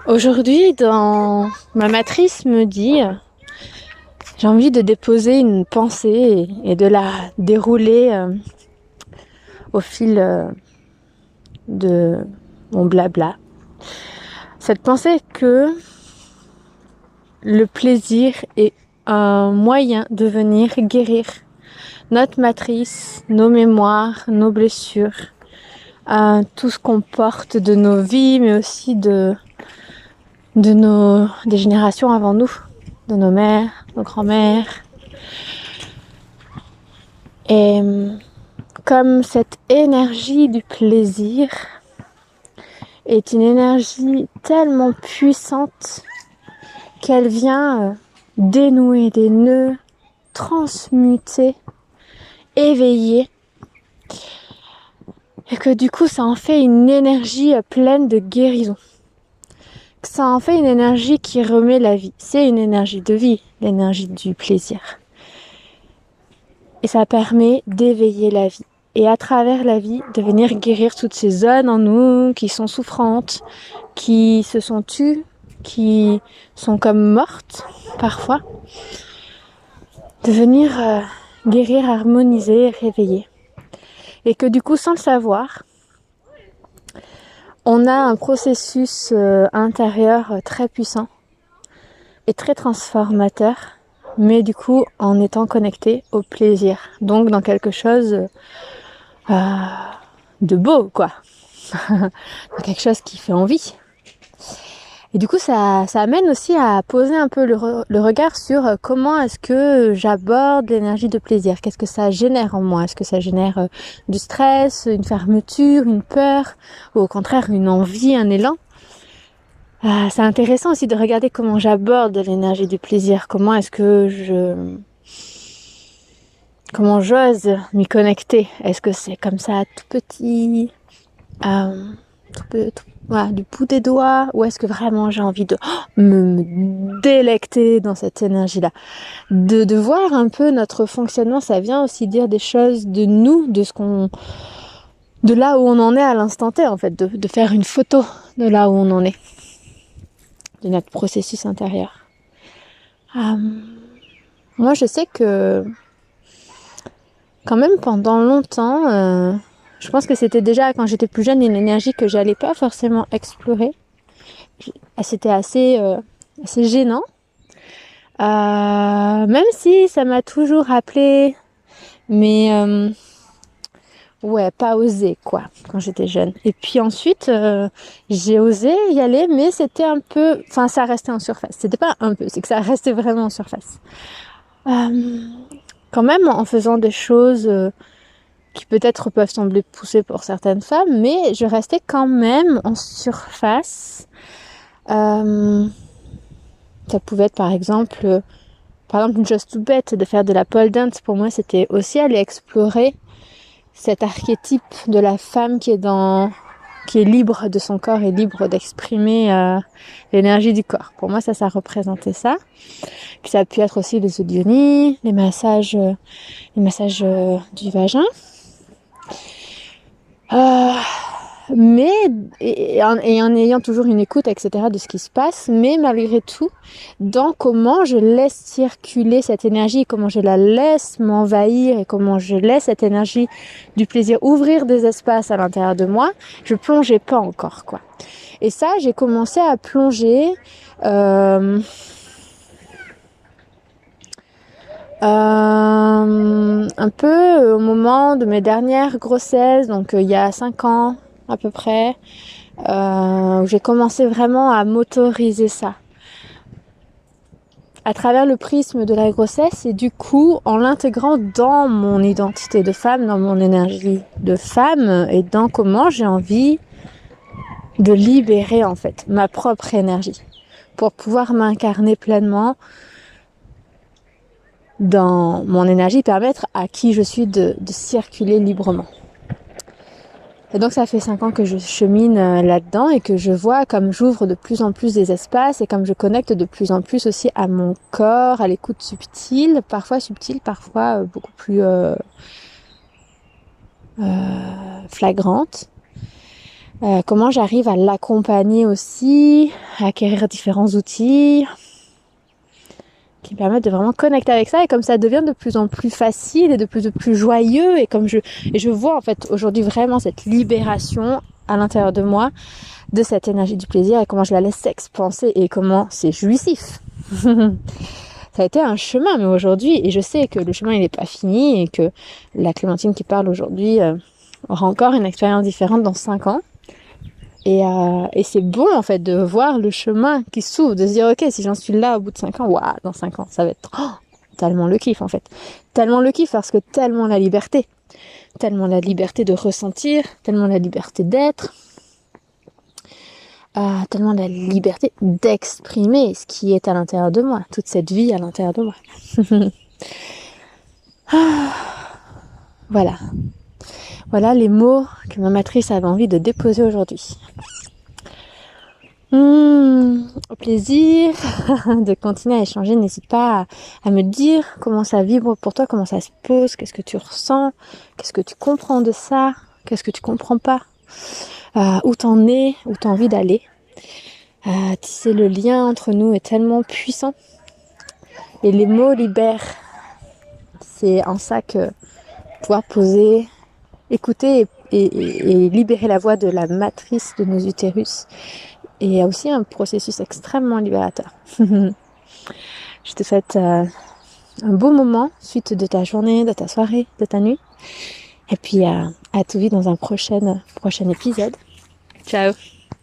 Aujourd'hui, dans ma matrice me dit, j'ai envie de déposer une pensée et de la dérouler au fil de mon blabla. Cette pensée est que le plaisir est un moyen de venir guérir notre matrice, nos mémoires, nos blessures, tout ce qu'on porte de nos vies, mais aussi des générations avant nous, de nos mères, nos grands-mères. Et comme cette énergie du plaisir est une énergie tellement puissante qu'elle vient dénouer des nœuds, transmuter, éveiller, et que du coup ça en fait une énergie pleine de guérison. Ça en fait une énergie qui remet la vie. C'est une énergie de vie, l'énergie du plaisir. Et ça permet d'éveiller la vie. Et à travers la vie, de venir guérir toutes ces zones en nous qui sont souffrantes, qui se sont tues, qui sont comme mortes parfois. De venir guérir, harmoniser, réveiller. Et que du coup, sans le savoir, on a un processus intérieur très puissant et très transformateur, mais du coup en étant connecté au plaisir. Donc dans quelque chose de beau, quoi. Dans quelque chose qui fait envie. Et du coup, ça amène aussi à poser un peu le regard sur comment est-ce que j'aborde l'énergie de plaisir. Qu'est-ce que ça génère en moi? Est-ce que ça génère du stress, une fermeture, une peur, ou au contraire une envie, un élan? C'est intéressant aussi de regarder comment j'aborde l'énergie du plaisir. Comment est-ce que comment j'ose m'y connecter? Est-ce que c'est comme ça tout petit, voilà, du bout des doigts, ou est-ce que vraiment j'ai envie de me délecter dans cette énergie-là, de voir un peu notre fonctionnement. Ça vient aussi dire des choses de nous, de là où on en est à l'instant T, en fait, de faire une photo de là où on en est, de notre processus intérieur. Moi, je sais que quand même pendant longtemps, je pense que c'était déjà quand j'étais plus jeune une énergie que j'allais pas forcément explorer. C'était assez gênant, même si ça m'a toujours rappelé, mais ouais, pas osé quoi quand j'étais jeune. Et puis ensuite j'ai osé y aller, mais c'était un peu, enfin ça restait en surface. C'était pas un peu, c'est que ça restait vraiment en surface. Quand même en faisant des choses qui peut-être peuvent sembler poussées pour certaines femmes, mais je restais quand même en surface. Ça pouvait être par exemple une chose tout bête, de faire de la pole dance. Pour moi, c'était aussi aller explorer cet archétype de la femme qui est libre de son corps et libre d'exprimer l'énergie du corps. Pour moi, ça représentait ça. Puis ça a pu être aussi les odionies, les massages du vagin. Mais et en ayant toujours une écoute, etc., de ce qui se passe, mais malgré tout, dans comment je laisse circuler cette énergie, comment je la laisse m'envahir et comment je laisse cette énergie du plaisir ouvrir des espaces à l'intérieur de moi, je plongeais pas encore, quoi. Et ça, j'ai commencé à plonger un peu au moment de mes dernières grossesses, donc il y a 5 ans à peu près, où j'ai commencé vraiment à m'autoriser ça à travers le prisme de la grossesse, et du coup en l'intégrant dans mon identité de femme, dans mon énergie de femme, et dans comment j'ai envie de libérer en fait ma propre énergie pour pouvoir m'incarner pleinement dans mon énergie, permettre à qui je suis de circuler librement. Et donc ça fait 5 ans que je chemine là-dedans, et que je vois comme j'ouvre de plus en plus des espaces, et comme je connecte de plus en plus aussi à mon corps, à l'écoute subtile, parfois beaucoup plus flagrante. comment j'arrive à l'accompagner aussi, à acquérir différents outils qui me permettent de vraiment connecter avec ça, et comme ça devient de plus en plus facile et de plus en plus joyeux, et je vois en fait aujourd'hui vraiment cette libération à l'intérieur de moi de cette énergie du plaisir, et comment je la laisse s'expanser et comment c'est jouissif. Ça a été un chemin, mais aujourd'hui, et je sais que le chemin il n'est pas fini, et que la Clémentine qui parle aujourd'hui aura encore une expérience différente dans 5 ans. Et c'est bon en fait de voir le chemin qui s'ouvre, de se dire ok, si j'en suis là au bout de 5 ans, waouh, dans 5 ans ça va être tellement le kiff en fait. Tellement le kiff parce que tellement la liberté de ressentir, tellement la liberté d'être, tellement la liberté d'exprimer ce qui est à l'intérieur de moi, toute cette vie à l'intérieur de moi. Voilà les mots que ma matrice avait envie de déposer aujourd'hui. Au plaisir de continuer à échanger. N'hésite pas à me dire comment ça vibre pour toi, comment ça se pose, qu'est-ce que tu ressens, qu'est-ce que tu comprends de ça, qu'est-ce que tu comprends pas, où t'en es, où t'as envie d'aller. Tisser le lien entre nous est tellement puissant, et les mots libèrent. C'est en ça que pouvoir poser, écouter et libérer la voix de la matrice de nos utérus est aussi un processus extrêmement libérateur. Je te souhaite un beau moment suite de ta journée, de ta soirée, de ta nuit, et puis à tout vite dans un prochain épisode. Ciao.